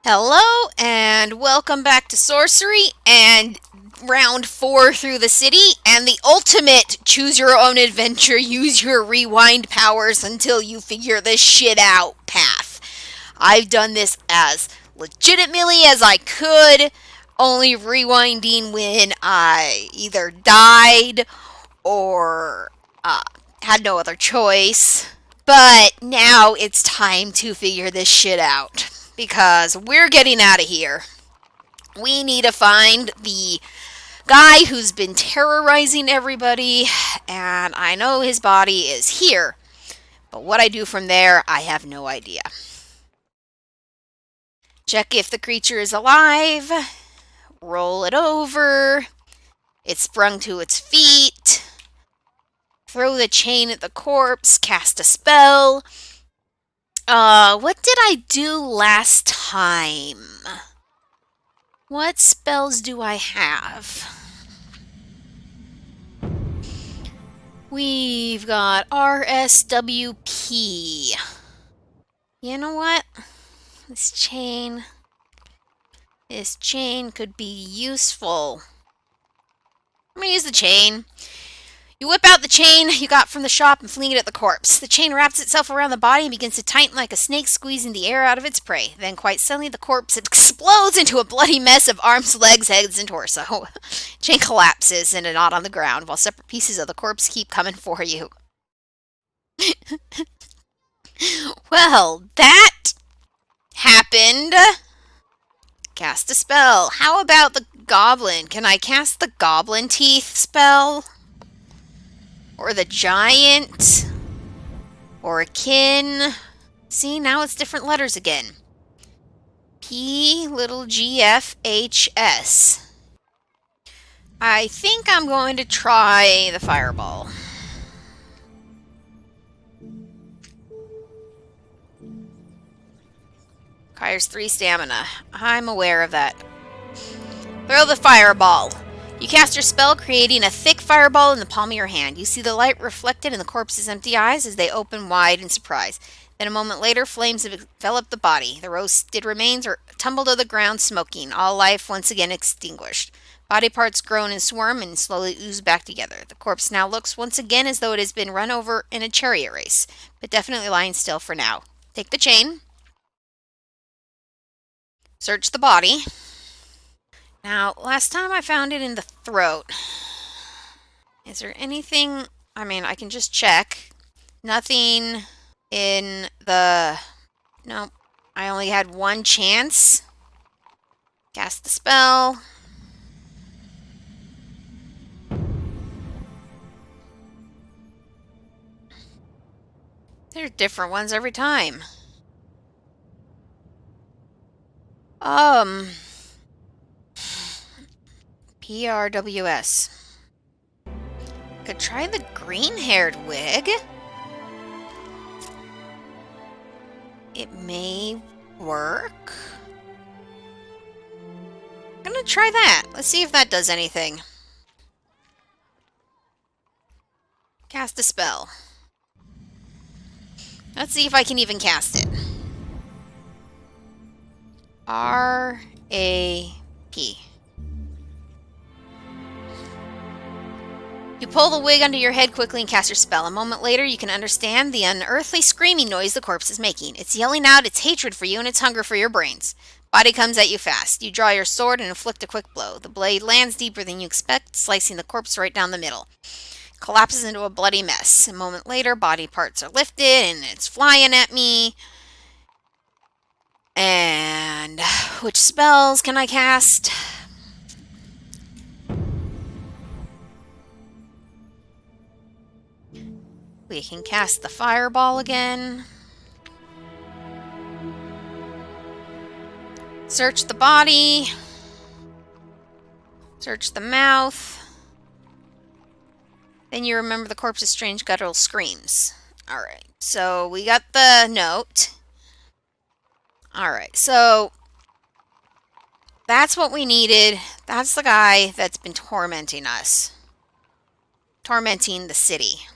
Hello and welcome back to Sorcery and round 4 through the city and the ultimate choose your own adventure, use your rewind powers until you figure this shit out path. I've done this as legitimately as I could, only rewinding when I either died or uh, had no other choice. But now it's time to figure this shit out because we're getting out of here. We need to find the guy who's been terrorizing everybody, and I know his body is here. But what I do from there, I have no idea. Check if the creature is alive. Roll it over. It sprung to its feet. Throw the chain at the corpse. Cast a spell. What did I do last time? What spells do I have? We've got RSWP. You know what? This chain could be useful. I'm gonna use the chain. You whip out the chain you got from the shop and fling it at the corpse. The chain wraps itself around the body and begins to tighten like a snake squeezing the air out of its prey. Then, quite suddenly, the corpse explodes into a bloody mess of arms, legs, heads, and torso. Chain collapses in a knot on the ground, while separate pieces of the corpse keep coming for you. Well, that happened. Cast a spell. How about the goblin? Can I cast the goblin teeth spell? Or the giant? Or a kin? See, now it's different letters again. P little GFHS. I think I'm going to try the fireball. Requires 3 stamina. I'm aware of that. Throw the fireball. You cast your spell, creating a thick fireball in the palm of your hand. You see the light reflected in the corpse's empty eyes as they open wide in surprise. Then a moment later, flames have enveloped the body. The roasted remains are tumbled to the ground, smoking, all life once again extinguished. Body parts groan and swarm and slowly ooze back together. The corpse now looks once again as though it has been run over in a chariot race, but definitely lying still for now. Take the chain. Search the body. Now, last time I found it in the throat. Is there anything... I can just check. Nothing in the... Nope. I only had one chance. Cast the spell. There are different ones every time. PRWS. Could try the green-haired wig. It may work. I'm gonna try that. Let's see if that does anything. Cast a spell. Let's see if I can even cast it. R-A-P. You pull the wig under your head quickly and cast your spell. A moment later, you can understand the unearthly screaming noise the corpse is making. It's yelling out its hatred for you and its hunger for your brains. Body comes at you fast. You draw your sword and inflict a quick blow. The blade lands deeper than you expect, slicing the corpse right down the middle. Collapses into a bloody mess. A moment later, body parts are lifted and it's flying at me. And which spells can I cast? We can cast the fireball again. Search the body. Search the mouth. Then you remember the corpse's strange guttural screams. Alright, so we got the note. Alright, so that's what we needed. That's the guy that's been tormenting us. Tormenting the city.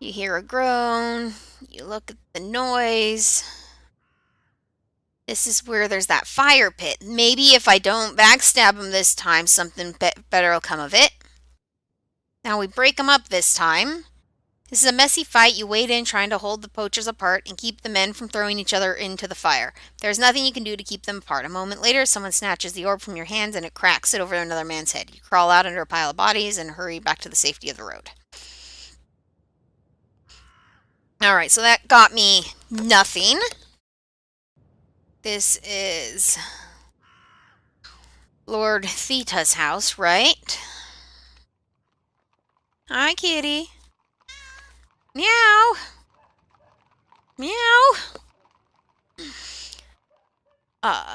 You hear a groan. You look at the noise. This is where there's that fire pit. Maybe if I don't backstab him this time, something better will come of it. Now we break them up this time. This is a messy fight. You wade in trying to hold the poachers apart and keep the men from throwing each other into the fire. There's nothing you can do to keep them apart. A moment later, someone snatches the orb from your hands and it cracks it over another man's head. You crawl out under a pile of bodies and hurry back to the safety of the road. Alright, so that got me nothing. This is Lord Theta's house, right? Hi, kitty. Meow. Meow.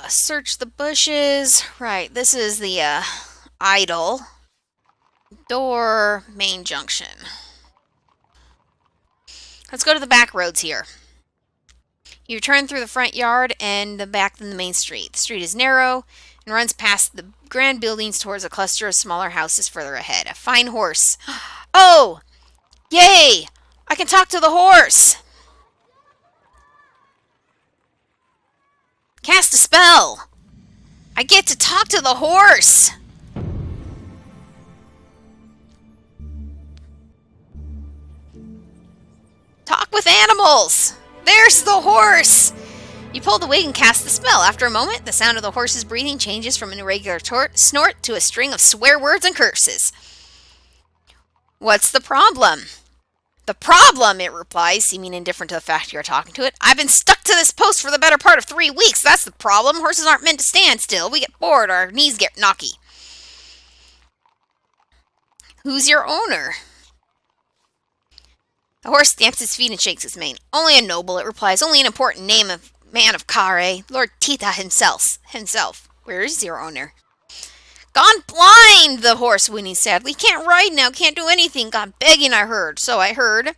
Search the bushes. Right, this is the, idol. Door, main junction. Let's go to the back roads here. You return through the front yard and the back than the main street. The street is narrow and runs past the grand buildings towards a cluster of smaller houses further ahead. A fine horse. Oh! Yay! I can talk to the horse! Cast a spell! I get to talk to the horse! Talk with animals! There's the horse! You pull the wig and cast the spell. After a moment, the sound of the horse's breathing changes from an irregular snort to a string of swear words and curses. What's the problem? The problem, it replies, seeming indifferent to the fact you're talking to it. I've been stuck to this post for the better part of 3 weeks. That's the problem. Horses aren't meant to stand still. We get bored, our knees get knocky. Who's your owner? The horse stamps its feet and shakes its mane. Only a noble, it replies. Only an important man of Kare, Lord Tita himself. Where is your owner? Gone blind, the horse whinnies sadly. Can't ride now, can't do anything. Gone begging, I heard. So I heard.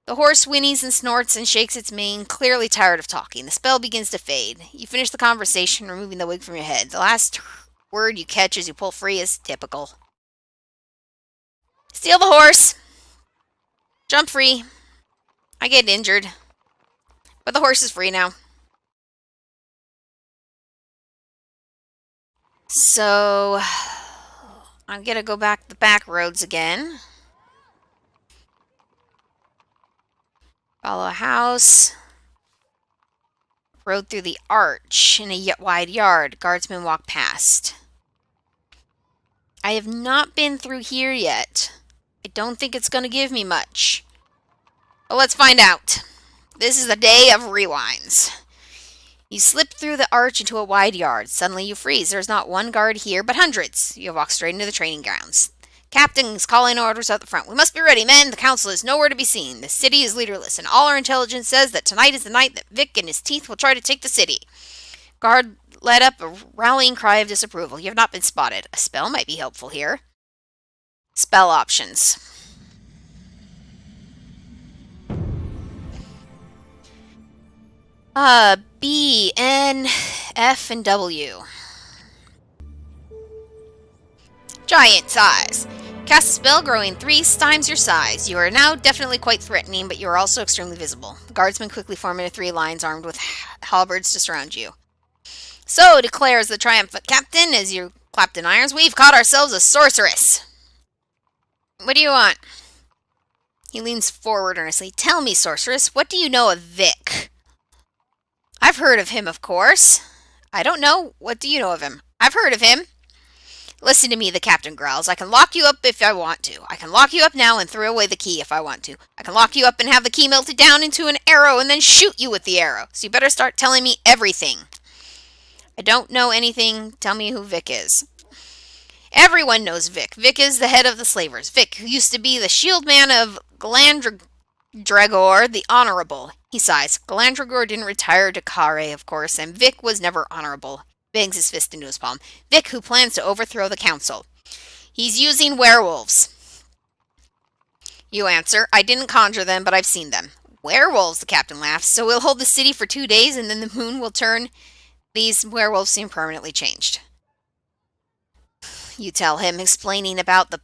The horse whinnies and snorts and shakes its mane, clearly tired of talking. The spell begins to fade. You finish the conversation, removing the wig from your head. The last word you catch as you pull free is typical. Steal the horse. Jump free. I get injured. But the horse is free now. So, I'm gonna go back the back roads again. Follow a house. Road through the arch in a wide yard. Guardsmen walk past. I have not been through here yet. I don't think it's gonna give me much. But let's find out. This is the day of rewinds. You slip through the arch into a wide yard. Suddenly you freeze. There's not one guard here, but hundreds. You walk straight into the training grounds. Captain's calling orders at the front. We must be ready, men. The council is nowhere to be seen. The city is leaderless, and all our intelligence says that tonight is the night that Vic and his teeth will try to take the city. Guard let up a rallying cry of disapproval. You have not been spotted. A spell might be helpful here. Spell options. B, N, F, and W. Giant size. Cast a spell growing 3 times your size. You are now definitely quite threatening, but you are also extremely visible. The guardsmen quickly form into 3 lines armed with halberds to surround you. So, declares the triumphant captain as you clapped in irons, we've caught ourselves a sorceress. What do you want? He leans forward earnestly. Tell me, sorceress, what do you know of Vic? I've heard of him, of course. I don't know. What do you know of him? I've heard of him. Listen to me, the captain growls. I can lock you up if I want to. I can lock you up now and throw away the key if I want to. I can lock you up and have the key melted down into an arrow and then shoot you with the arrow. So you better start telling me everything. I don't know anything. Tell me who Vic is. Everyone knows Vic. Vic is the head of the slavers. Vic, who used to be the shield man of Galandragor the Honorable. He sighs. Galandragor didn't retire to Kare, of course, and Vic was never honorable. Bangs his fist into his palm. Vic, who plans to overthrow the council. He's using werewolves. You answer, I didn't conjure them, but I've seen them. Werewolves, the captain laughs. So we'll hold the city for 2 days, and then the moon will turn. These werewolves seem permanently changed. You tell him, explaining about the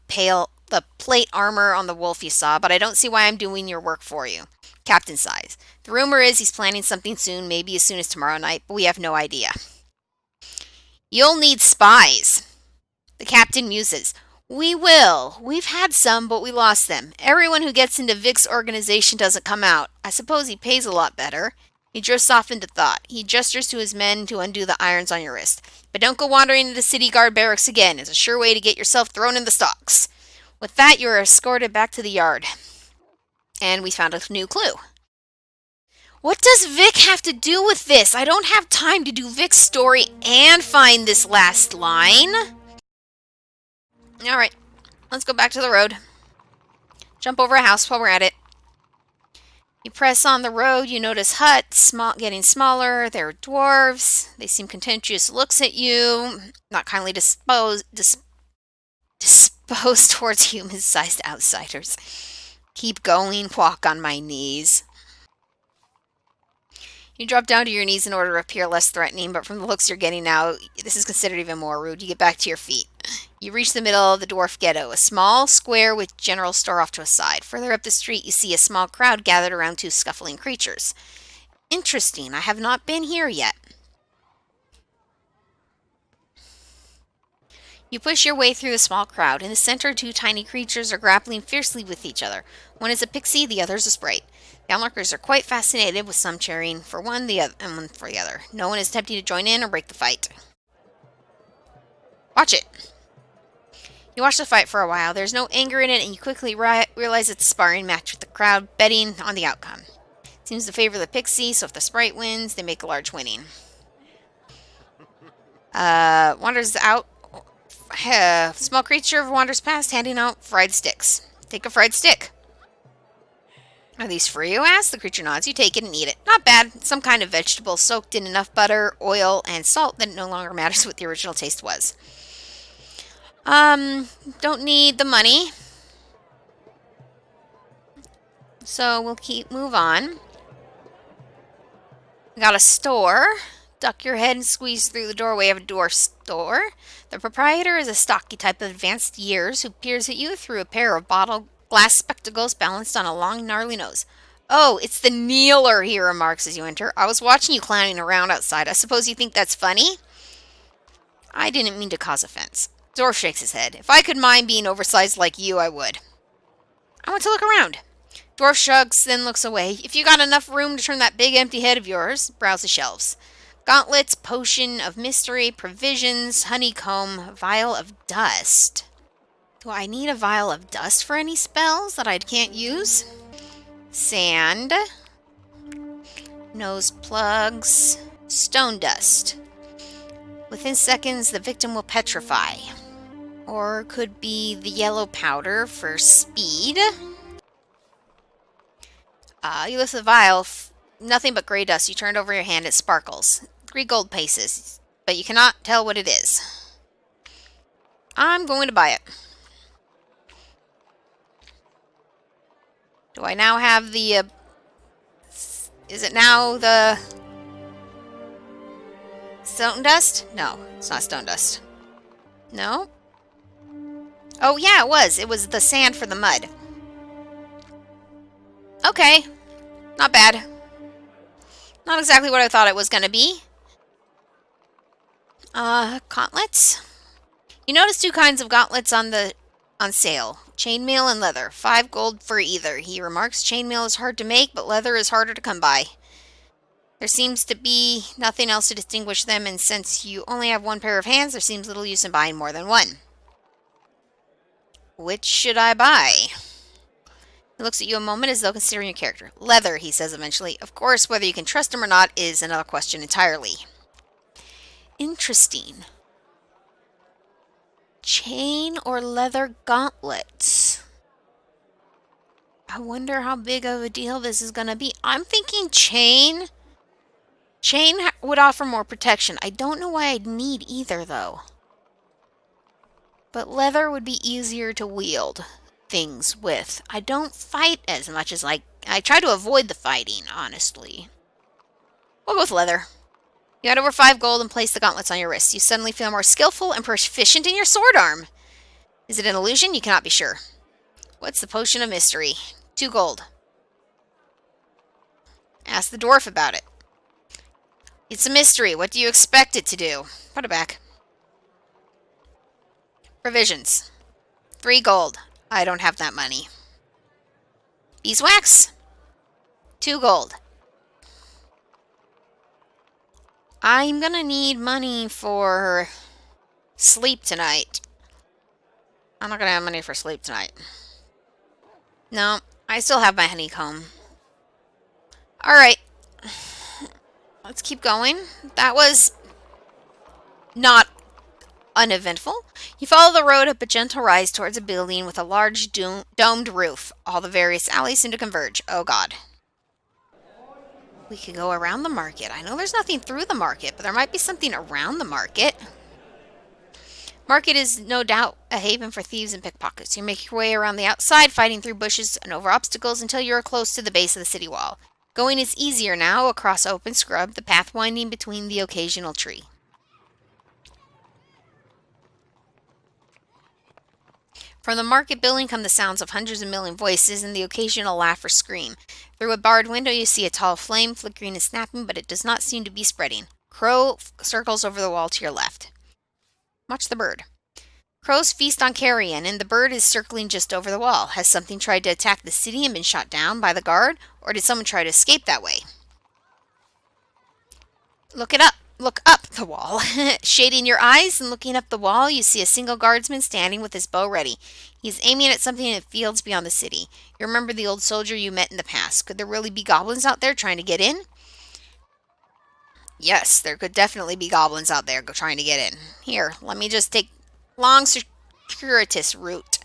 plate armor on the wolf you saw, but I don't see why I'm doing your work for you. Captain sighs. The rumor is he's planning something soon, maybe as soon as tomorrow night, but we have no idea. You'll need spies. The captain muses. We will. We've had some, but we lost them. Everyone who gets into Vic's organization doesn't come out. I suppose he pays a lot better. He drifts off into thought. He gestures to his men to undo the irons on your wrist. But don't go wandering into city guard barracks again. It's a sure way to get yourself thrown in the stocks. With that, you are escorted back to the yard. And we found a new clue. What does Vic have to do with this? I don't have time to do Vic's story and find this last line. Alright, let's go back to the road. Jump over a house while we're at it. You press on the road, you notice huts getting smaller. They're dwarves. They seem contemptuous looks at you. Not kindly disposed towards human-sized outsiders. Keep going, walk on my knees. You drop down to your knees in order to appear less threatening, but from the looks you're getting now, this is considered even more rude. You get back to your feet. You reach the middle of the dwarf ghetto, a small square with general store off to a side. Further up the street, you see a small crowd gathered around two scuffling creatures. Interesting. I have not been here yet. You push your way through the small crowd. In the center, two tiny creatures are grappling fiercely with each other. One is a pixie, the other is a sprite. The onlookers are quite fascinated, with some cheering for one and one for the other. No one is attempting to join in or break the fight. Watch it. You watch the fight for a while. There's no anger in it, and you quickly realize it's a sparring match with the crowd betting on the outcome. It seems to favor the pixie, so if the sprite wins, they make a large winning. Wanders out. Small creature wanders past, handing out fried sticks. Take a fried stick. Are these for you? Asks. The creature nods. You take it and eat it. Not bad. Some kind of vegetable soaked in enough butter, oil, and salt that it no longer matters what the original taste was. Don't need the money. So we'll move on. We got a store. Duck your head and squeeze through the doorway of a dwarf store. The proprietor is a stocky type of advanced years who peers at you through a pair of glass spectacles balanced on a long, gnarly nose. Oh, it's the kneeler, he remarks as you enter. I was watching you clowning around outside. I suppose you think that's funny? I didn't mean to cause offense. Dwarf shakes his head. If I could mind being oversized like you, I would. I want to look around. Dwarf shrugs, then looks away. If you got enough room to turn that big empty head of yours, browse the shelves. Gauntlets, potion of mystery, provisions, honeycomb, vial of dust. Do I need a vial of dust for any spells that I can't use? Sand. Nose plugs. Stone dust. Within seconds, the victim will petrify. Or could be the yellow powder for speed. You lift the vial. Nothing but gray dust. You turn it over your hand. It sparkles. 3 gold pieces. But you cannot tell what it is. I'm going to buy it. Do I now have the... is it now the... stone dust? No, it's not stone dust. No? Oh, yeah, it was. It was the sand for the mud. Okay. Not bad. Not exactly what I thought it was going to be. Gauntlets? You notice 2 kinds of gauntlets on sale. Chainmail and leather. 5 gold for either, he remarks. Chainmail is hard to make, but leather is harder to come by. There seems to be nothing else to distinguish them, and since you only have 1 pair of hands, there seems little use in buying more than 1. Which should I buy? He looks at you a moment as though considering your character. Leather, he says eventually. Of course, whether you can trust him or not is another question entirely. Interesting. Chain or leather gauntlets? I wonder how big of a deal this is going to be. I'm thinking chain. Chain would offer more protection. I don't know why I'd need either, though. But leather would be easier to wield things with. I don't fight as much as I try to avoid the fighting, honestly. We'll go with leather. You add over 5 gold and place the gauntlets on your wrists. You suddenly feel more skillful and proficient in your sword arm. Is it an illusion? You cannot be sure. What's the potion of mystery? 2 gold. Ask the dwarf about it. It's a mystery. What do you expect it to do? Put it back. Provisions. 3 gold. I don't have that money. Beeswax. 2 gold. I'm gonna need money for sleep tonight. I'm not gonna have money for sleep tonight. No, I still have my honeycomb. Alright. Let's keep going. That was not uneventful. You follow the road up a gentle rise towards a building with a large domed roof. All the various alleys seem to converge. Oh god. We could go around the market. I know there's nothing through the market, but there might be something around the market. Market is no doubt a haven for thieves and pickpockets. You make your way around the outside, fighting through bushes and over obstacles until you are close to the base of the city wall. Going is easier now across open scrub, the path winding between the occasional tree. From the market building come the sounds of hundreds of million voices and the occasional laugh or scream. Through a barred window you see a tall flame flickering and snapping, but it does not seem to be spreading. Crow circles over the wall to your left. Watch the bird. Crows feast on carrion, and the bird is circling just over the wall. Has something tried to attack the city and been shot down by the guard, or did someone try to escape that way? Look it up. Look up the wall. Shading your eyes and looking up the wall, you see a single guardsman standing with his bow ready. He's aiming at something in the fields beyond the city. You remember the old soldier you met in the past. Could there really be goblins out there trying to get in? Yes, there could definitely be goblins out there trying to get in. Here, let me just take long circuitous route.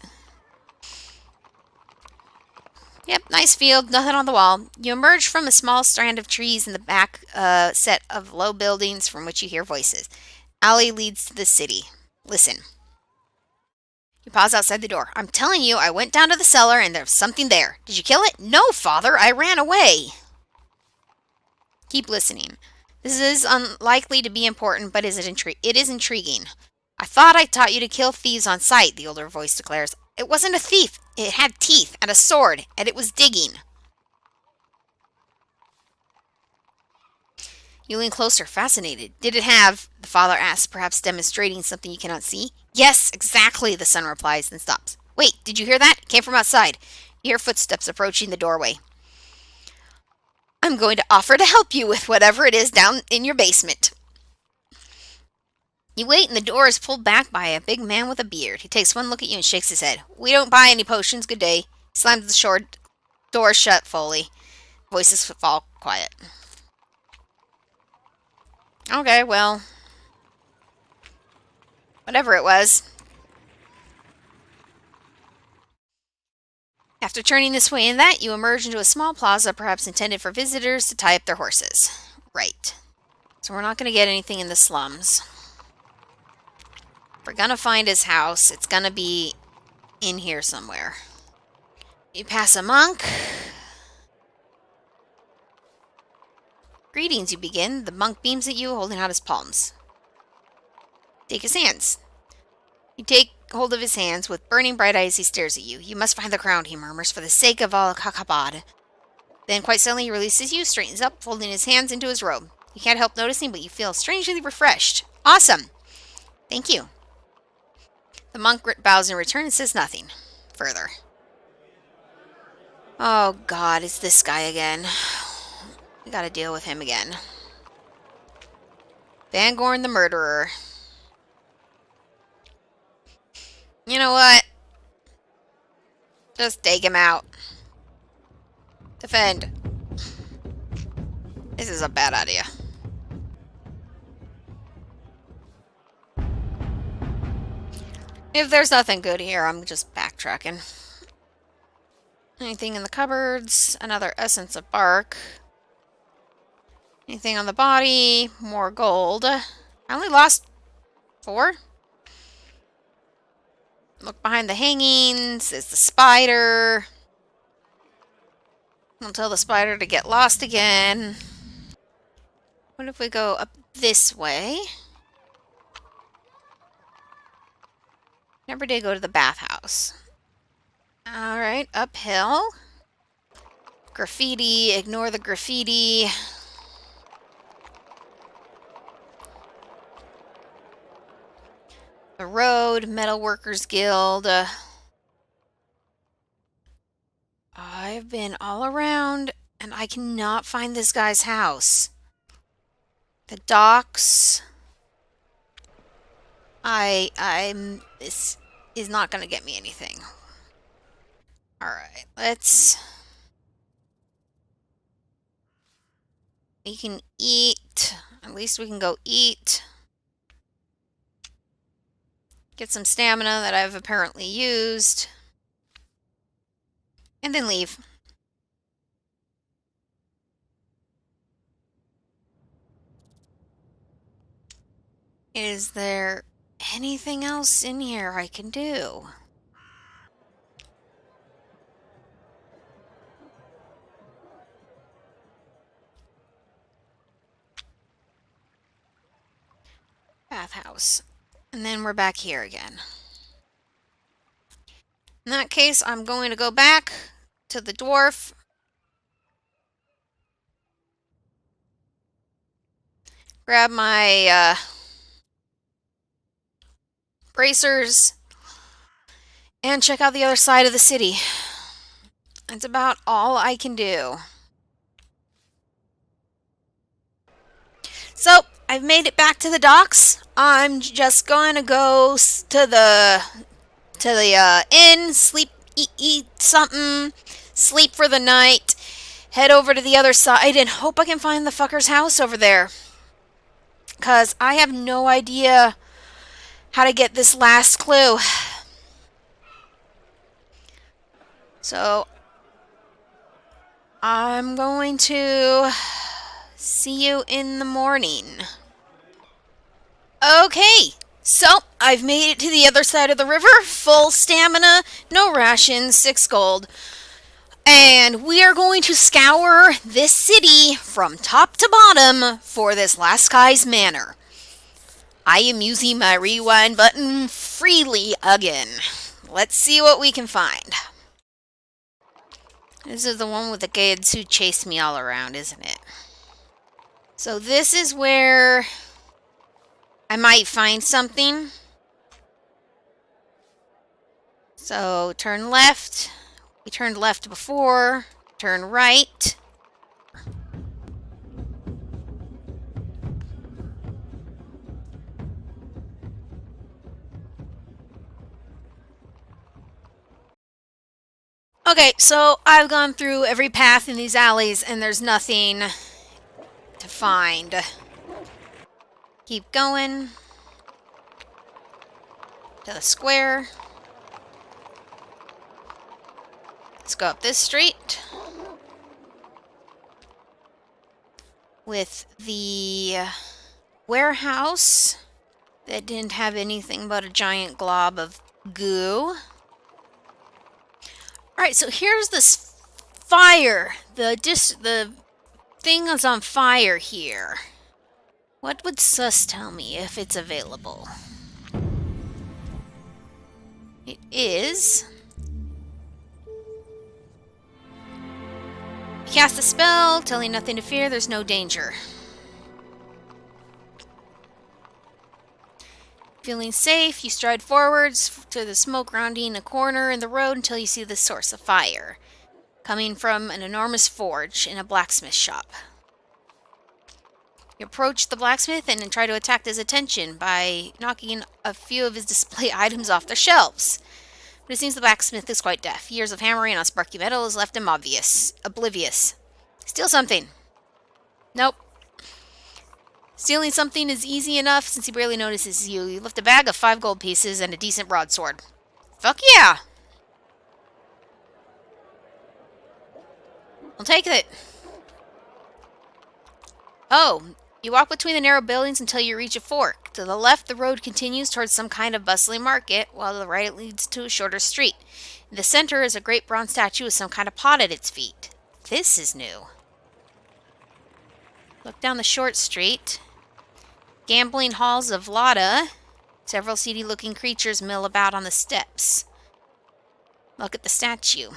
Yep, nice field, nothing on the wall. You emerge from a small strand of trees in the back set of low buildings from which you hear voices. Alley leads to the city. Listen. You pause outside the door. I'm telling you, I went down to the cellar and there's something there. Did you kill it? No, father, I ran away. Keep listening. This is unlikely to be important, but it is intriguing. I thought I taught you to kill thieves on sight, the older voice declares. It wasn't a thief. It had teeth and a sword, and it was digging. You lean closer, fascinated. Did it have, the father asks, perhaps demonstrating something you cannot see? Yes, exactly, the son replies, then stops. Wait, did you hear that? It came from outside. You hear footsteps approaching the doorway. I'm going to offer to help you with whatever it is down in your basement. You wait, and the door is pulled back by a big man with a beard. He takes one look at you and shakes his head. We don't buy any potions. Good day. Slams the short door shut fully. Voices fall quiet. Okay, well. Whatever it was. After turning this way and that, you emerge into a small plaza, perhaps intended for visitors to tie up their horses. Right. So we're not going to get anything in the slums. We're gonna find his house. It's gonna be in here somewhere. You pass a monk. Greetings, you begin. The monk beams at you, holding out his palms. Take his hands. You take hold of his hands. With burning bright eyes, he stares at you. You must find the crown, he murmurs, for the sake of Al-Kakabad. Then, quite suddenly, he releases you, straightens up, folding his hands into his robe. You can't help noticing, but you feel strangely refreshed. Awesome. Thank you. The monk bows in return and says nothing further. Oh god, it's this guy again. We gotta deal with him again. Bangorn the murderer. You know what? Just take him out. Defend. This is a bad idea. If there's nothing good here, I'm just backtracking. Anything in the cupboards? Another essence of bark. Anything on the body? More gold. I only lost 4. Look behind the hangings. Is the spider. Don't tell the spider to get lost again. What if we go up this way? Never did go to the bathhouse. Alright, uphill. Graffiti, ignore the graffiti. The road, Metalworkers Guild. I've been all around and I cannot find this guy's house. The docks. This is not gonna get me anything. Alright, we can eat. At least we can go eat. Get some stamina that I've apparently used. And then leave. Is there anything else in here I can do? Bathhouse. And then we're back here again. In that case, I'm going to go back to the dwarf. Grab my bracers. And check out the other side of the city. That's about all I can do. So, I've made it back to the docks. I'm just going to go to the inn, sleep, eat something, sleep for the night, head over to the other side, and hope I can find the fucker's house over there. Because I have no idea how to get this last clue. So, I'm going to see you in the morning. Okay, so I've made it to the other side of the river. Full stamina, no rations, 6 gold. And we are going to scour this city from top to bottom for this last guy's manor. I am using my rewind button freely again. Let's see what we can find. This is the one with the kids who chased me all around, isn't it? So this is where I might find something. So turn left. We turned left before. Turn right. Okay, so I've gone through every path in these alleys and there's nothing to find. Keep going to the square. Let's go up this street with the warehouse that didn't have anything but a giant glob of goo. Alright, so here's this fire. The thing is on fire here. What would Sus tell me if it's available? It is. Cast a spell, telling nothing to fear, there's no danger. Feeling safe, you stride forwards to the smoke rounding a corner in the road until you see the source of fire, coming from an enormous forge in a blacksmith shop. You approach the blacksmith and try to attract his attention by knocking a few of his display items off their shelves. But it seems the blacksmith is quite deaf. Years of hammering on sparky metal has left him oblivious. Steal something. Nope. Stealing something is easy enough since he barely notices you. You lift a bag of 5 gold pieces and a decent broadsword. Fuck yeah! I'll take it. Oh, you walk between the narrow buildings until you reach a fork. To the left, the road continues towards some kind of bustling market, while to the right leads to a shorter street. In the center is a great bronze statue with some kind of pot at its feet. This is new. Look down the short street. Gambling halls of Lada. Several seedy-looking creatures mill about on the steps. Look at the statue.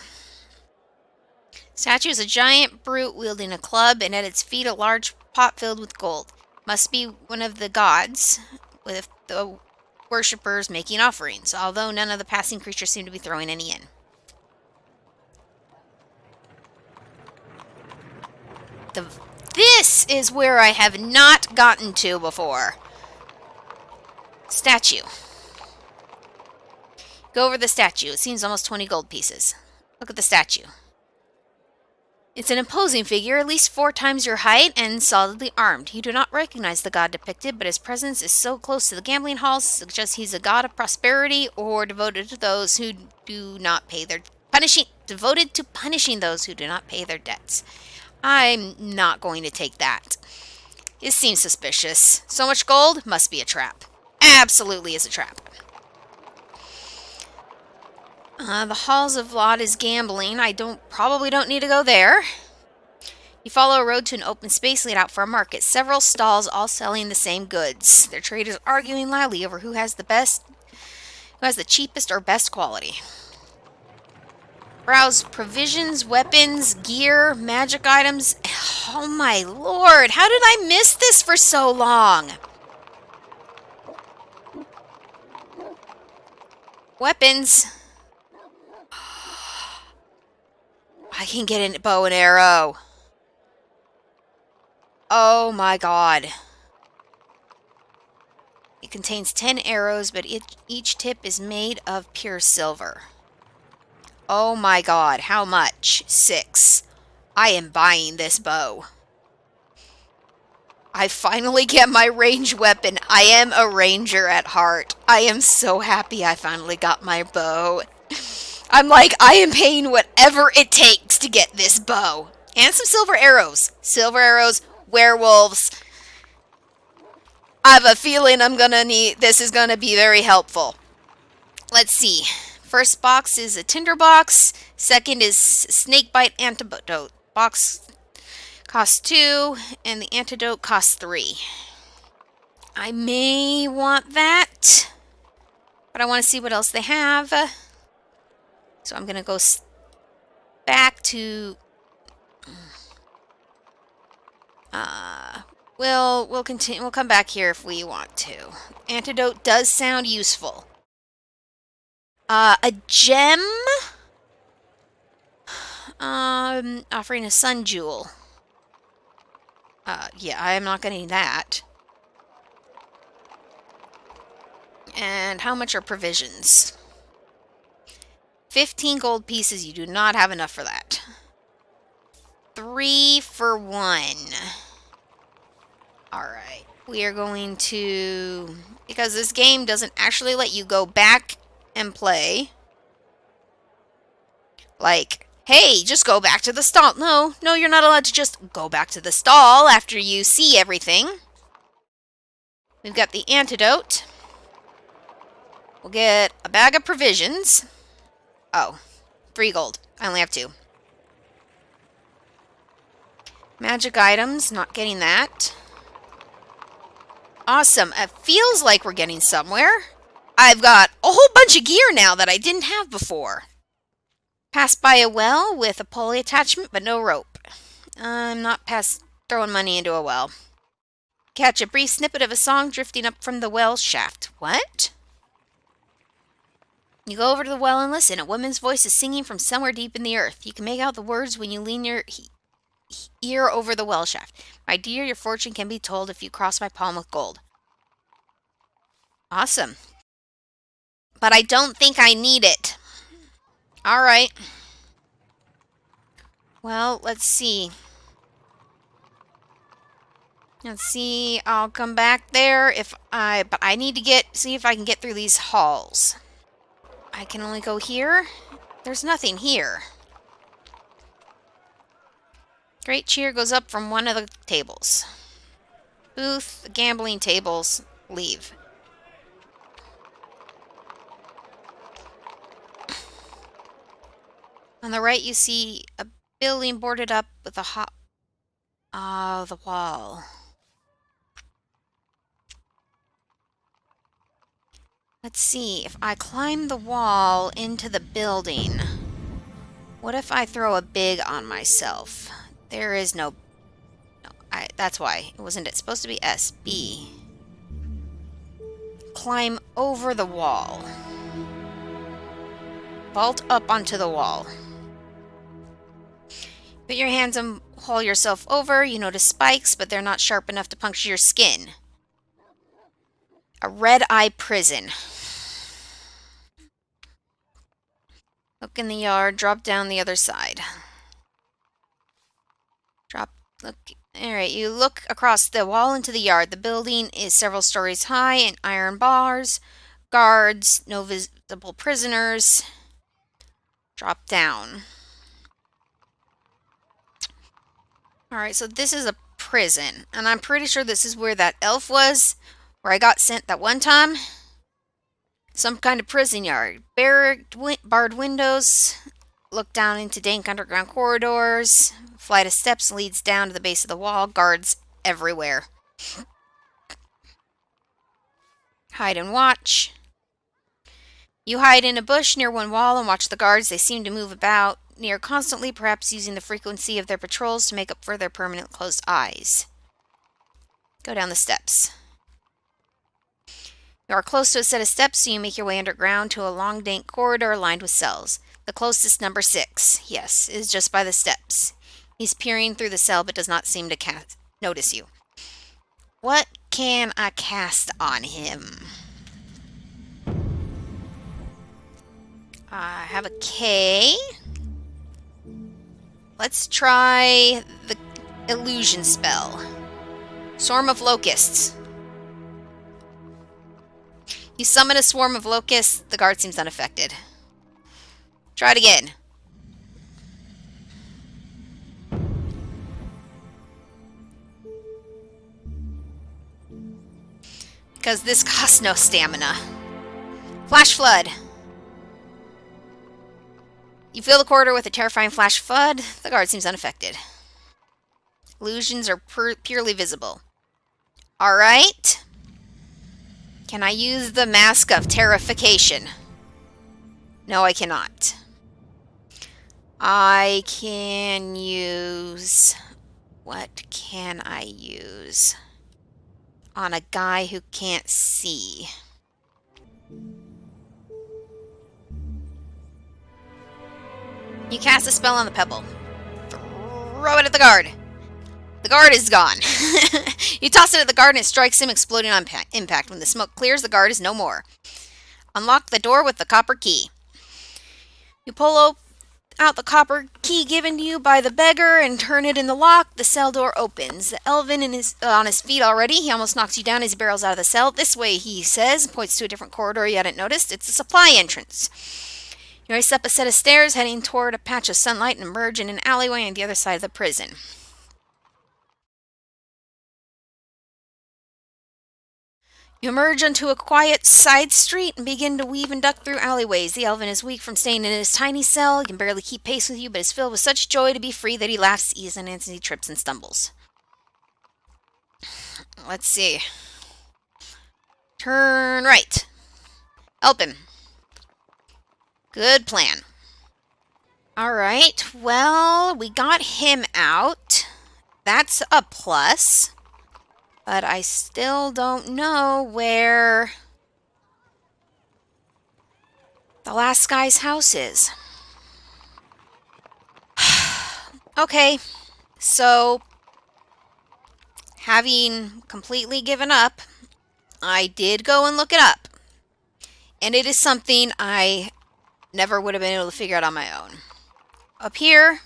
Statue is a giant brute wielding a club, and at its feet a large pot filled with gold. Must be one of the gods, with the worshippers making offerings, although none of the passing creatures seem to be throwing any in. This is where I have not gotten to before. Statue. Go over the statue. It seems almost 20 gold pieces. Look at the statue. It's an imposing figure, at least 4 times your height, and solidly armed. You do not recognize the god depicted, but his presence is so close to the gambling halls, suggests he's a god of prosperity or devoted to those who do not pay their devoted to punishing those who do not pay their debts. I'm not going to take that. It seems suspicious. So much gold must be a trap. Absolutely is a trap. The Halls of Lot is gambling. I probably don't need to go there. You follow a road to an open space laid out for a market. Several stalls all selling the same goods. Their traders arguing loudly over who has the cheapest or best quality. Browse provisions, weapons, gear, magic items. Oh my lord, how did I miss this for so long? Weapons. I can get a bow and arrow. Oh my god. It contains 10 arrows, but each tip is made of pure silver. Oh my god, how much? 6. I am buying this bow. I finally get my ranged weapon. I am a ranger at heart. I am so happy I finally got my bow. I'm like, I am paying whatever it takes to get this bow. And some silver arrows. Silver arrows, werewolves. I have a feeling this is gonna be very helpful. Let's see. First box is a tinder box. Second is snakebite antidote. Box costs 2, and the antidote costs 3. I may want that, but I want to see what else they have. So I'm gonna go back to. We'll continue. We'll come back here if we want to. Antidote does sound useful. A gem. Offering a sun jewel. Yeah, I am not getting that. And how much are provisions? 15 gold pieces. You do not have enough for that. 3 for 1. Alright. We are going to... Because this game doesn't actually let you go back and play. Like, hey, just go back to the stall. No, you're not allowed to just go back to the stall after you see everything. We've got the antidote. We'll get a bag of provisions. Oh, 3 gold. I only have 2. Magic items, not getting that. Awesome. It feels like we're getting somewhere. I've got a whole bunch of gear now that I didn't have before. Pass by a well with a pulley attachment, but no rope. I'm not throwing money into a well. Catch a brief snippet of a song drifting up from the well shaft. What? You go over to the well and listen. A woman's voice is singing from somewhere deep in the earth. You can make out the words when you lean your ear over the well shaft. My dear, your fortune can be told if you cross my palm with gold. Awesome. But I don't think I need it. Alright. Well, let's see. I'll come back there but I need to see if I can get through these halls. I can only go here. There's nothing here. Great cheer goes up from one of the tables. Booth, gambling tables, leave. On the right, you see a building boarded up with a the wall. Let's see, if I climb the wall into the building, What if I throw a big on myself? There is no... that's why. Wasn't it supposed to be S? B. Climb over the wall. Vault up onto the wall. Put your hands and haul yourself over. You notice spikes, but they're not sharp enough to puncture your skin. A red-eye prison. Look in the yard. Drop down the other side. Look. Alright, you look across the wall into the yard. The building is several stories high and iron bars. Guards. No visible prisoners. Drop down. Alright, so this is a prison. And I'm pretty sure this is where that elf was. Where I got sent that one time. Some kind of prison yard. Barred windows. Look down into dank underground corridors. Flight of steps leads down to the base of the wall. Guards everywhere. Hide and watch. You hide in a bush near one wall and watch the guards. They seem to move about near constantly, perhaps using the frequency of their patrols to make up for their permanent closed eyes. Go down the steps. You are close to a set of steps, so you make your way underground to a long, dank corridor lined with cells. The closest, number 6, yes, is just by the steps. He's peering through the cell but does not seem to notice you. What can I cast on him? I have a K. Let's try the illusion spell. Swarm of locusts. You summon a swarm of locusts. The guard seems unaffected. Try it again. Because this costs no stamina. Flash flood. You fill the corridor with a terrifying flash flood. The guard seems unaffected. Illusions are purely visible. Alright. Can I use the Mask of Terrification? No, I cannot. I can use... What can I use? On a guy who can't see. You cast a spell on the pebble. Throw it at the guard. The guard is gone. You toss it at the guard and it strikes him, exploding on impact. When the smoke clears, the guard is no more. Unlock the door with the copper key. You pull out the copper key given to you by the beggar and turn it in the lock. The cell door opens. The elven is on his feet already. He almost knocks you down as he barrels out of the cell. This way, he says, points to a different corridor you hadn't noticed. It's the supply entrance. You race up a set of stairs, heading toward a patch of sunlight, and emerge in an alleyway on the other side of the prison. You emerge onto a quiet side street and begin to weave and duck through alleyways. The elven is weak from staying in his tiny cell. He can barely keep pace with you, but is filled with such joy to be free that he laughs easily as he trips and stumbles. Let's see. Turn right. Help him. Good plan. Alright, well, we got him out. That's a plus. But I still don't know where the last guy's house is. Okay, so having completely given up, I did go and look it up. And it is something I never would have been able to figure out on my own. Up here,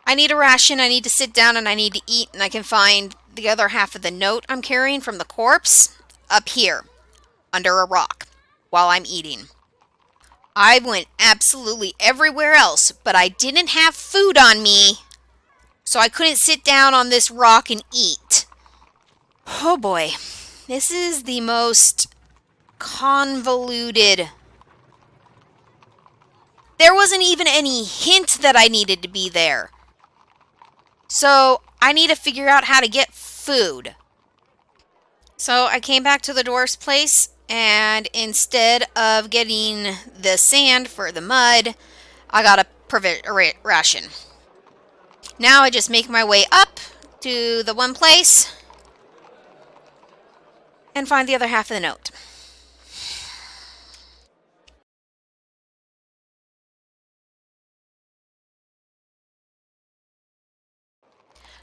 I need a ration, I need to sit down, and I need to eat, and I can find the other half of the note I'm carrying from the corpse up here, under a rock, while I'm eating. I went absolutely everywhere else, but I didn't have food on me, so I couldn't sit down on this rock and eat. Oh boy, this is the most convoluted. There wasn't even any hint that I needed to be there. So I need to figure out how to get food. So I came back to the dwarf's place, and instead of getting the sand for the mud, I got a ration. Now I just make my way up to the one place and find the other half of the note.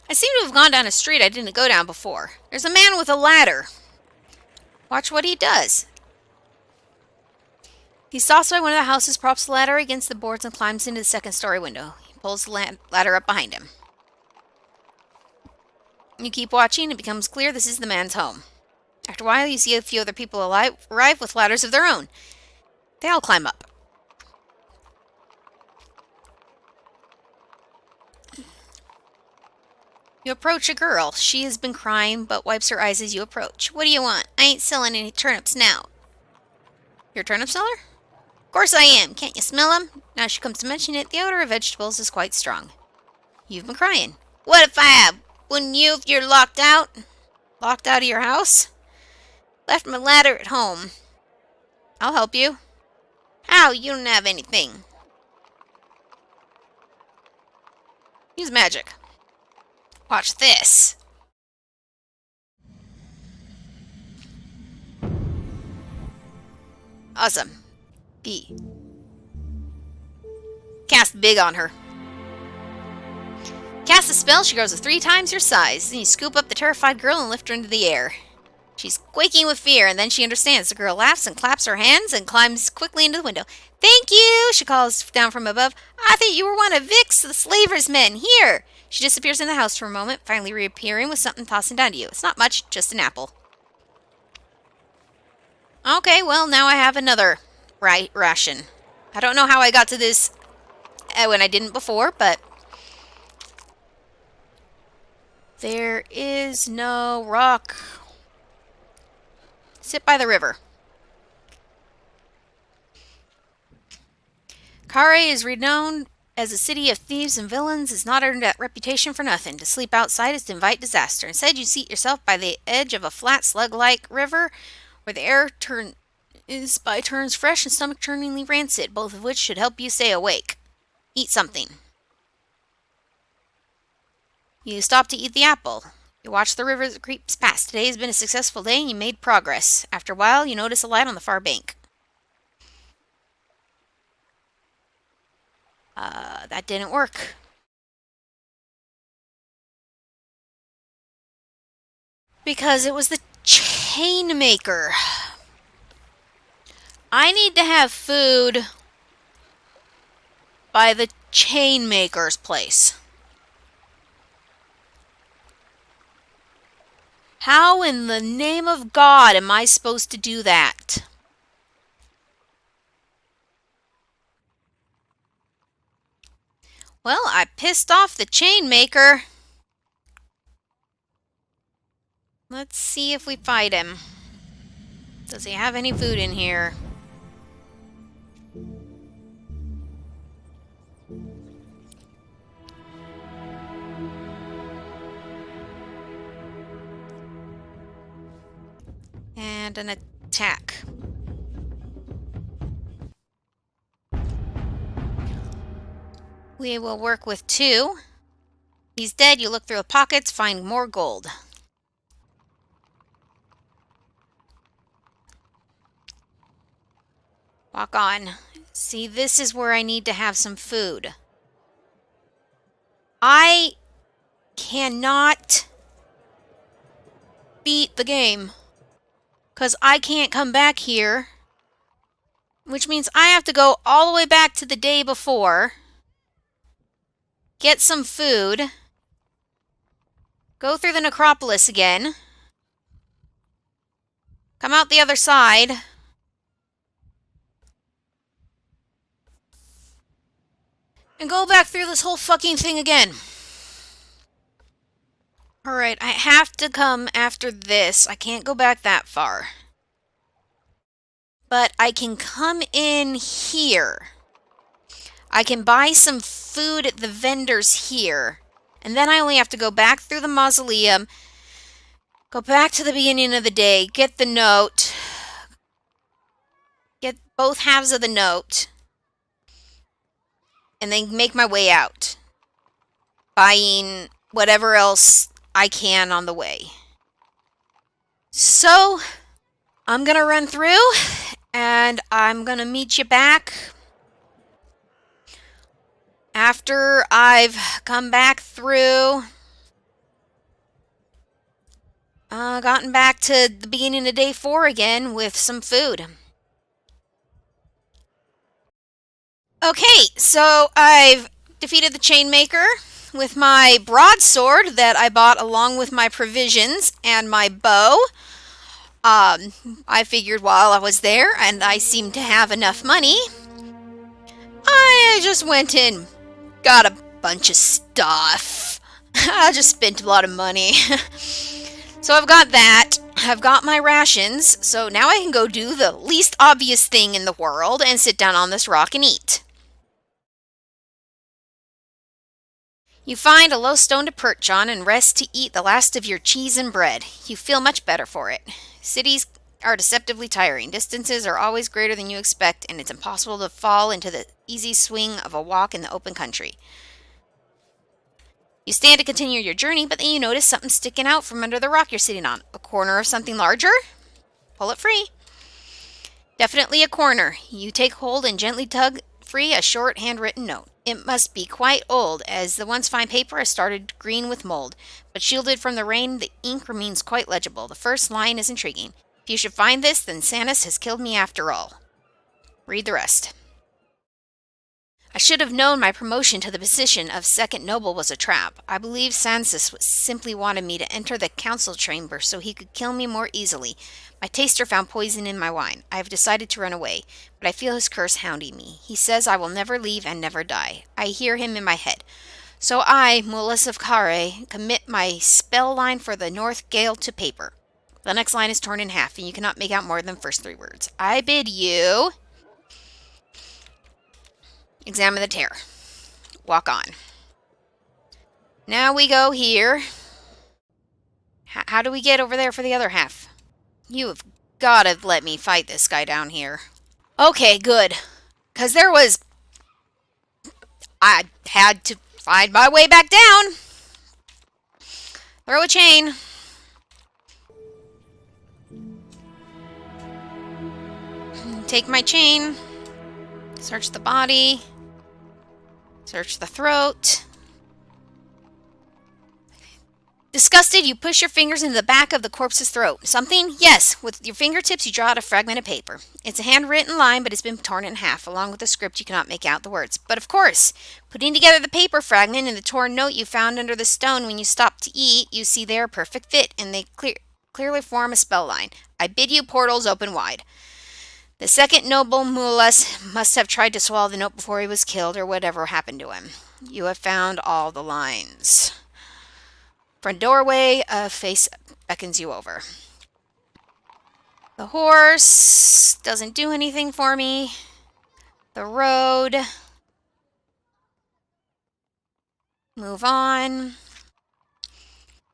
I seem to have gone down a street I didn't go down before. There's a man with a ladder. Watch what he does. He stops by one of the houses, props the ladder against the boards, and climbs into the second-story window. He pulls the ladder up behind him. You keep watching, it becomes clear this is the man's home. After a while, you see a few other people arrive with ladders of their own. They all climb up. You approach a girl. She has been crying, but wipes her eyes as you approach. What do you want? I ain't selling any turnips now. You're a turnip seller? Of course I am. Can't you smell them? Now she comes to mention it, the odor of vegetables is quite strong. You've been crying. What if I have? Wouldn't you if you're locked out? Locked out of your house? Left my ladder at home. I'll help you. How? You don't have anything. Use magic. Watch this. Awesome. B. Cast big on her. Cast a spell, she grows to 3 times your size. Then you scoop up the terrified girl and lift her into the air. She's quaking with fear, and then she understands. The girl laughs and claps her hands and climbs quickly into the window. Thank you, she calls down from above. I thought you were one of Vic's, the slaver's men. Here. She disappears in the house for a moment, finally reappearing with something tossing down to you. It's not much, just an apple. Okay, well, now I have another ration. I don't know how I got to this when I didn't before, but there is no rock. Sit by the river. Kare is renowned as a city of thieves and villains. Has not earned that reputation for nothing. To sleep outside is to invite disaster. Instead, you seat yourself by the edge of a flat, slug-like river where the air is by turns fresh and stomach-turningly rancid, both of which should help you stay awake. Eat something. You stop to eat the apple. You watch the river that creeps past. Today has been a successful day and you made progress. After a while, you notice a light on the far bank. That didn't work. Because it was the chain maker. I need to have food by the chain maker's place. How in the name of God am I supposed to do that? Well, I pissed off the chain maker. Let's see if we fight him. Does he have any food in here? And an attack. We will work with 2. He's dead. You look through the pockets, find more gold. Walk on. See, this is where I need to have some food. I cannot beat the game. Because I can't come back here. Which means I have to go all the way back to the day before. Get some food. Go through the necropolis again. Come out the other side. And go back through this whole fucking thing again. Alright, I have to come after this. I can't go back that far. But I can come in here. I can buy some food at the vendors here. And then I only have to go back through the mausoleum. Go back to the beginning of the day. Get the note. Get both halves of the note. and then make my way out, buying whatever else I can on the way. So, I'm gonna run through, and I'm gonna meet you back after I've come back through, gotten back to the beginning of day 4 again with some food. Okay, so I've defeated the Chainmaker with my broadsword that I bought along with my provisions and my bow. I figured while I was there and I seemed to have enough money, I just went in, got a bunch of stuff. I just spent a lot of money. So I've got that. I've got my rations, so now I can go do the least obvious thing in the world and sit down on this rock and eat. You find a low stone to perch on and rest to eat the last of your cheese and bread. You feel much better for it. Cities are deceptively tiring. Distances are always greater than you expect, and it's impossible to fall into the easy swing of a walk in the open country. You stand to continue your journey, but then you notice something sticking out from under the rock you're sitting on. A corner of something larger? Pull it free. Definitely a corner. You take hold and gently tug free a short handwritten note. It must be quite old, as the once fine paper has started green with mold, but shielded from the rain, the ink remains quite legible. The first line is intriguing. If you should find this, then Sanus has killed me after all. Read the rest. I should have known my promotion to the position of second noble was a trap. I believe Sansus simply wanted me to enter the council chamber so he could kill me more easily. My taster found poison in my wine. I have decided to run away, but I feel his curse hounding me. He says I will never leave and never die. I hear him in my head. So I, Mulus of Kare, commit my spell line for the North Gale to paper. The next line is torn in half, and you cannot make out more than the first 3 words. I bid you examine the tear. Walk on. Now we go here. How do we get over there for the other half? You have got to let me fight this guy down here. Okay, good. Because I had to find my way back down. Throw a chain. Take my chain. Search the body. Search the throat. Disgusted, you push your fingers into the back of the corpse's throat. Something? Yes. With your fingertips, you draw out a fragment of paper. It's a handwritten line, but it's been torn in half. Along with the script, you cannot make out the words. But of course, putting together the paper fragment and the torn note you found under the stone when you stopped to eat, you see they are a perfect fit, and they clearly form a spell line. I bid you portals open wide. The second noble Mulus must have tried to swallow the note before he was killed, or whatever happened to him. You have found all the lines. Front doorway, a face beckons you over. The horse doesn't do anything for me. The road. Move on.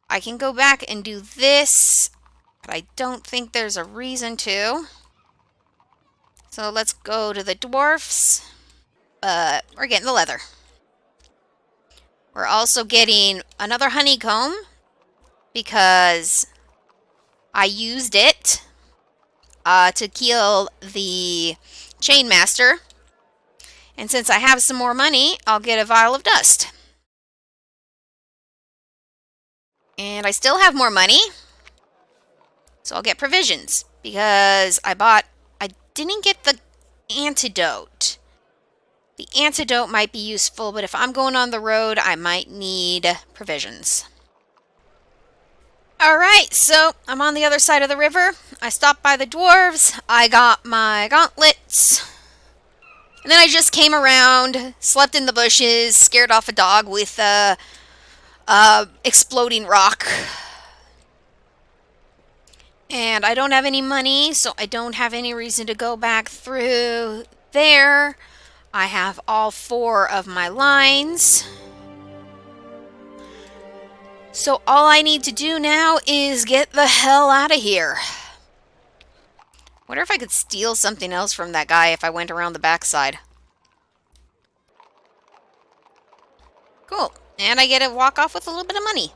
I can go back and do this, but I don't think there's a reason to. So let's go to the dwarfs. We're getting the leather. We're also getting another honeycomb because I used it to kill the chainmaster. And since I have some more money, I'll get a vial of dust. And I still have more money, so I'll get provisions because I didn't get the antidote. The antidote might be useful, but if I'm going on the road, I might need provisions. Alright, so I'm on the other side of the river. I stopped by the dwarves. I got my gauntlets. And then I just came around, slept in the bushes, scared off a dog with a exploding rock. And I don't have any money, so I don't have any reason to go back through there. I have all 4 of my lines. So all I need to do now is get the hell out of here. Wonder if I could steal something else from that guy if I went around the backside. Cool. And I get to walk off with a little bit of money.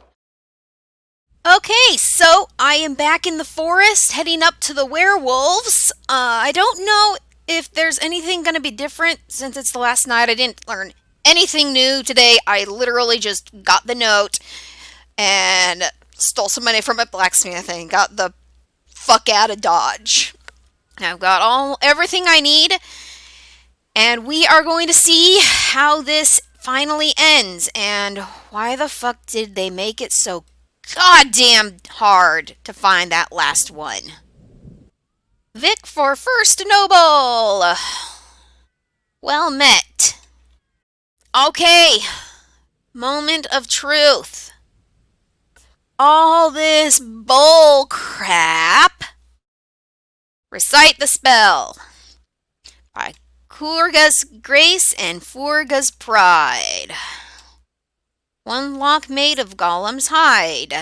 Okay, so I am back in the forest heading up to the werewolves. I don't know if there's anything going to be different since it's the last night. I didn't learn anything new today. I literally just got the note and stole some money from a blacksmith and got the fuck out of Dodge. I've got everything I need, and we are going to see how this finally ends and why the fuck did they make it so goddamn hard to find that last one. Vic for first noble. Well met. Okay, moment of truth. All this bull crap. Recite the spell. By Kurga's grace and Furga's pride. One lock made of Golem's hide.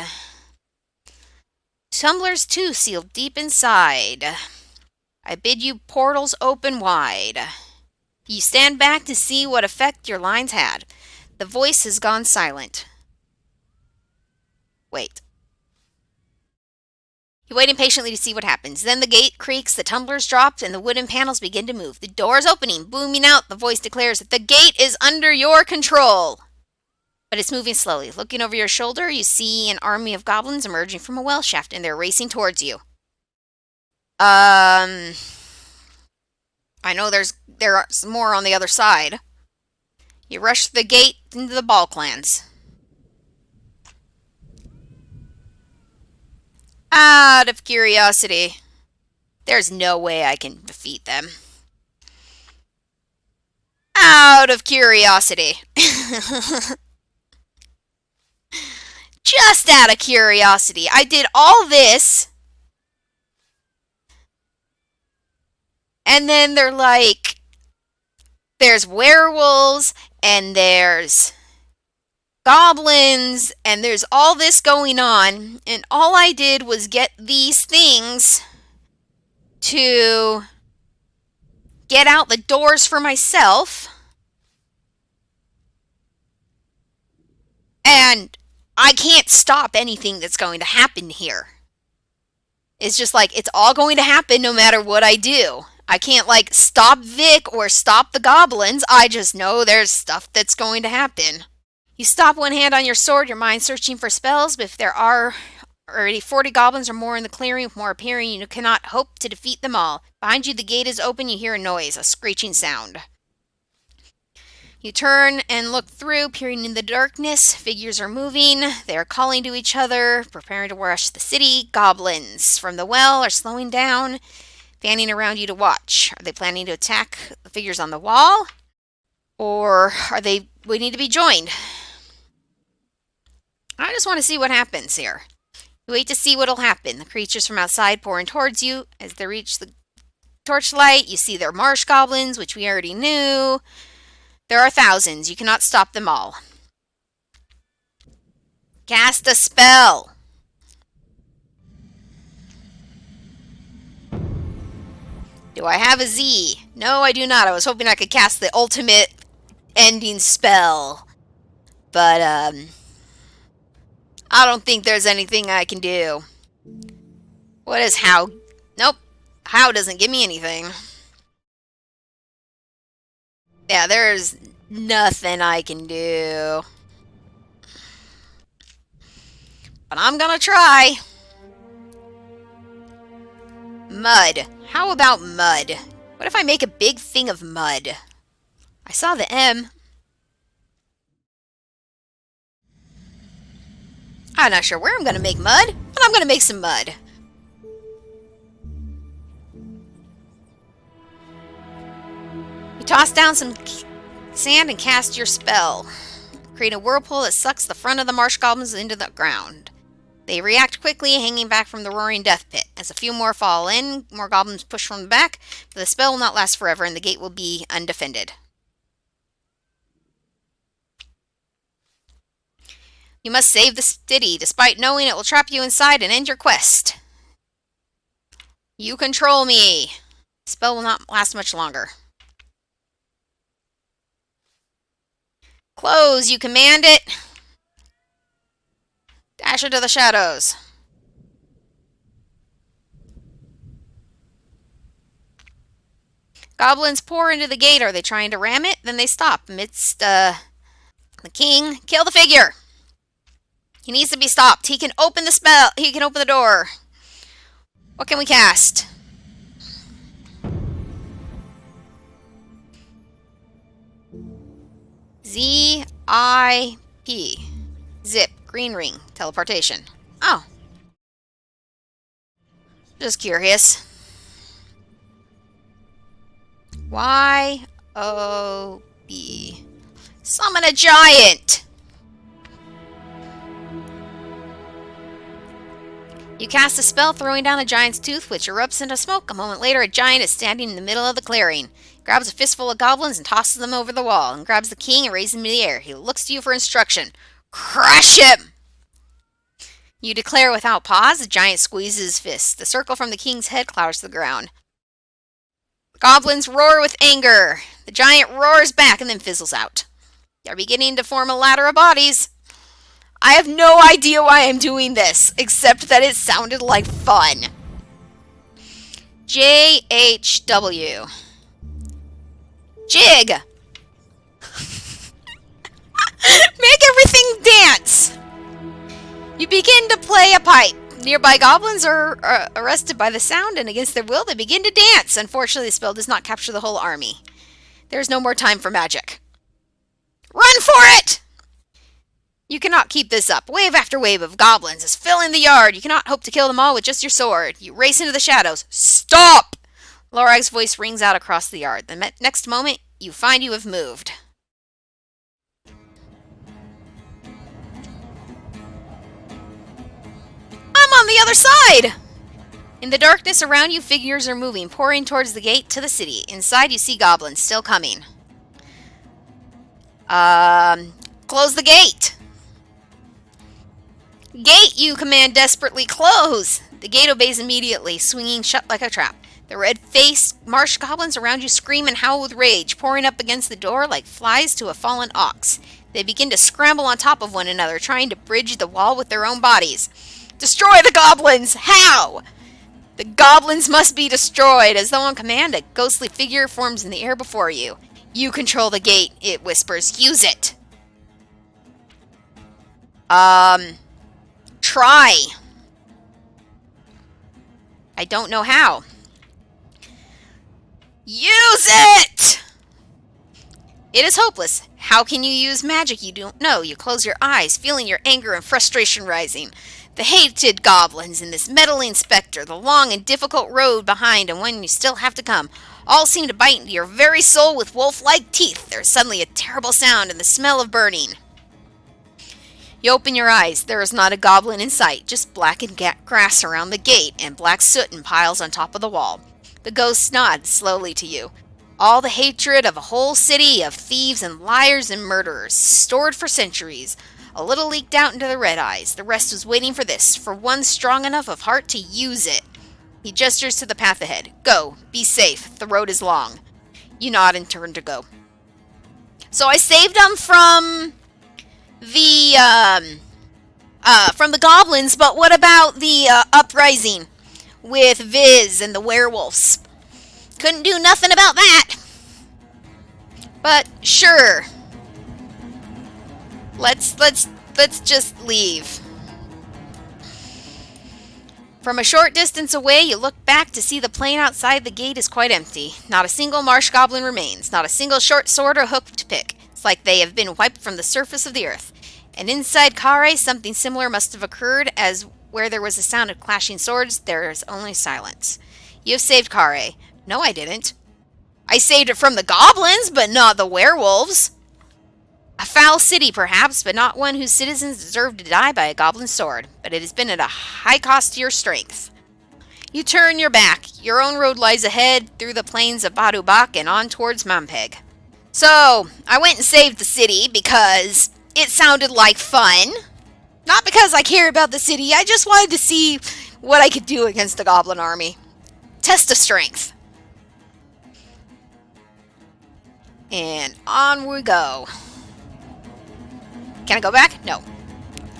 Tumblers too sealed deep inside. I bid you portals open wide. You stand back to see what effect your lines had. The voice has gone silent. Wait. You wait impatiently to see what happens. Then the gate creaks, the tumblers drop, and the wooden panels begin to move. The door is opening, booming out. The voice declares that the gate is under your control. But it's moving slowly. Looking over your shoulder, you see an army of goblins emerging from a well shaft, and they're racing towards you. I know there are some more on the other side. You rush the gate into the Ball clans. Out of curiosity, there's no way I can defeat them. Out of curiosity. Just out of curiosity. I did all this. And then they're like, there's werewolves and there's goblins and there's all this going on. And all I did was get these things to get out the doors for myself. And I can't stop anything that's going to happen here. It's just like, it's all going to happen no matter what I do. I can't, like, stop Vic or stop the goblins. I just know there's stuff that's going to happen. You stop one hand on your sword, your mind searching for spells, but if there are already 40 goblins or more in the clearing with more appearing, you cannot hope to defeat them all. Behind you, the gate is open, you hear a noise, a screeching sound. You turn and look through, peering in the darkness. Figures are moving. They are calling to each other, preparing to rush the city. Goblins from the well are slowing down, fanning around you to watch. Are they planning to attack the figures on the wall? Or are they waiting to be joined? I just want to see what happens here. You wait to see what'll happen. The creatures from outside pouring towards you. As they reach the torchlight, you see their marsh goblins, which we already knew. There are thousands. You cannot stop them all. Cast a spell. Do I have a Z? No, I do not. I was hoping I could cast the ultimate ending spell. But, I don't think there's anything I can do. What is how? Nope. How doesn't give me anything. Yeah, there's nothing I can do. But I'm gonna try. Mud. How about mud? What if I make a big thing of mud? I saw the M. I'm not sure where I'm gonna make mud, but I'm gonna make some mud. You toss down some sand and cast your spell. Create a whirlpool that sucks the front of the marsh goblins into the ground. They react quickly, hanging back from the roaring death pit. As a few more fall in, more goblins push from the back, but the spell will not last forever and the gate will be undefended. You must save the city, despite knowing it will trap you inside and end your quest. You control me. The spell will not last much longer. Close, you command it. Dash into the shadows. Goblins pour into the gate. Are they trying to ram it? Then they stop amidst the king. Kill the figure. He needs to be stopped. He can open the spell. He can open the door. What can we cast? Z-I-P. Zip. Green ring. Teleportation. Oh. Just curious. Y-O-B. Summon a giant! You cast a spell throwing down a giant's tooth, which erupts into smoke. A moment later, a giant is standing in the middle of the clearing. He grabs a fistful of goblins and tosses them over the wall, and grabs the king and raises him in the air. He looks to you for instruction. Crush him! You declare without pause. The giant squeezes his fist. The circle from the king's head clatters to the ground. The goblins roar with anger. The giant roars back and then fizzles out. You're beginning to form a ladder of bodies. I have no idea why I'm doing this, except that it sounded like fun. J-H-W. Jig! Make everything dance! You begin to play a pipe. Nearby goblins are arrested by the sound, and against their will, they begin to dance. Unfortunately, the spell does not capture the whole army. There is no more time for magic. Run for it! You cannot keep this up. Wave after wave of goblins is filling the yard. You cannot hope to kill them all with just your sword. You race into the shadows. Stop! Lorag's voice rings out across the yard. The next moment, you find you have moved. I'm on the other side! In the darkness around you, figures are moving, pouring towards the gate to the city. Inside, you see goblins still coming. Close the gate! Gate, you command desperately. Close! The gate obeys immediately, swinging shut like a trap. The red-faced marsh goblins around you scream and howl with rage, pouring up against the door like flies to a fallen ox. They begin to scramble on top of one another, trying to bridge the wall with their own bodies. Destroy the goblins! How? The goblins must be destroyed. As though on command, a ghostly figure forms in the air before you. You control the gate, it whispers. Use it! Try. I don't know how. Use it! It is hopeless. How can you use magic you don't know? You close your eyes, feeling your anger and frustration rising. The hated goblins and this meddling specter, the long and difficult road behind and one you still have to come, all seem to bite into your very soul with wolf-like teeth. There is suddenly a terrible sound and the smell of burning. You open your eyes. There is not a goblin in sight, just blackened grass around the gate and black soot in piles on top of the wall. The ghost nods slowly to you. All the hatred of a whole city of thieves and liars and murderers, stored for centuries. A little leaked out into the red eyes. The rest was waiting for this, for one strong enough of heart to use it. He gestures to the path ahead. Go. Be safe. The road is long. You nod and turn to go. So I saved them from the goblins, but what about the uprising with Viz and the werewolves? Couldn't do nothing about that. But sure. Let's just leave. From a short distance away, you look back to see the plain outside the gate is quite empty. Not a single marsh goblin remains, not a single short sword or hooked pick. It's like they have been wiped from the surface of the earth. And inside Kare, something similar must have occurred, as where there was a sound of clashing swords, there is only silence. You have saved Kare. No, I didn't. I saved it from the goblins, but not the werewolves. A foul city, perhaps, but not one whose citizens deserve to die by a goblin sword. But it has been at a high cost to your strength. You turn your back. Your own road lies ahead, through the plains of Badubak and on towards Mampeg. So, I went and saved the city because it sounded like fun. Not because I care about the city, I just wanted to see what I could do against the goblin army. Test of strength. And on we go. Can I go back? No.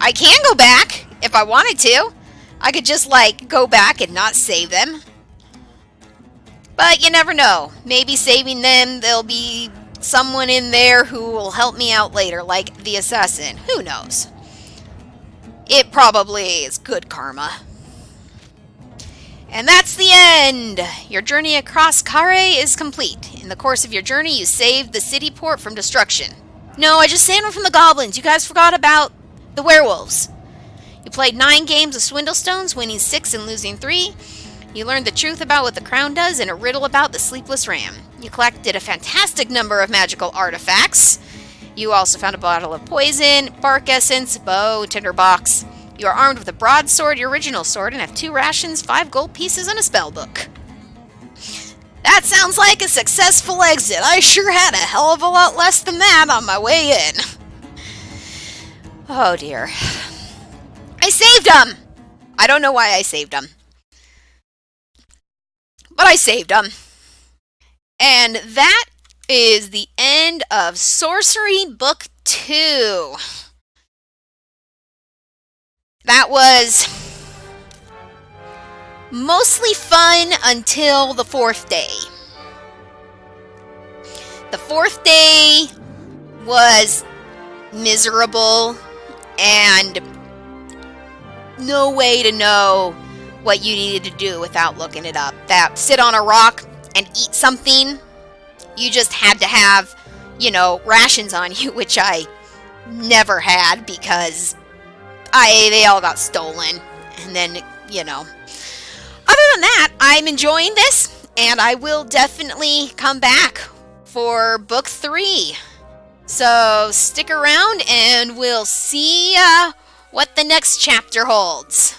I can go back if I wanted to. I could just, like, go back and not save them. But you never know. Maybe saving them, there'll be someone in there who will help me out later, like the assassin. Who knows? It probably is good karma. And that's the end! Your journey across Kare is complete. In the course of your journey, you saved the city port from destruction. No, I just saved them from the goblins. You guys forgot about the werewolves. You played 9 games of Swindlestones, winning 6 and losing 3. You learned the truth about what the crown does and a riddle about the sleepless ram. You collected a fantastic number of magical artifacts. You also found a bottle of poison, bark essence, bow, tinderbox. You are armed with a broadsword, your original sword, and have 2 rations, 5 gold pieces, and a spell book. That sounds like a successful exit. I sure had a hell of a lot less than that on my way in. Oh dear. I saved them! I don't know why I saved them. But I saved them. And that is the end of Sorcery Book 2. That was mostly fun until the 4th day. The 4th day was miserable and no way to know what you needed to do without looking it up. That sit on a rock and eat something, you just had to have, rations on you, which I never had because they all got stolen. And then, Other than that, I'm enjoying this, and I will definitely come back for Book 3. So stick around, and we'll see what the next chapter holds.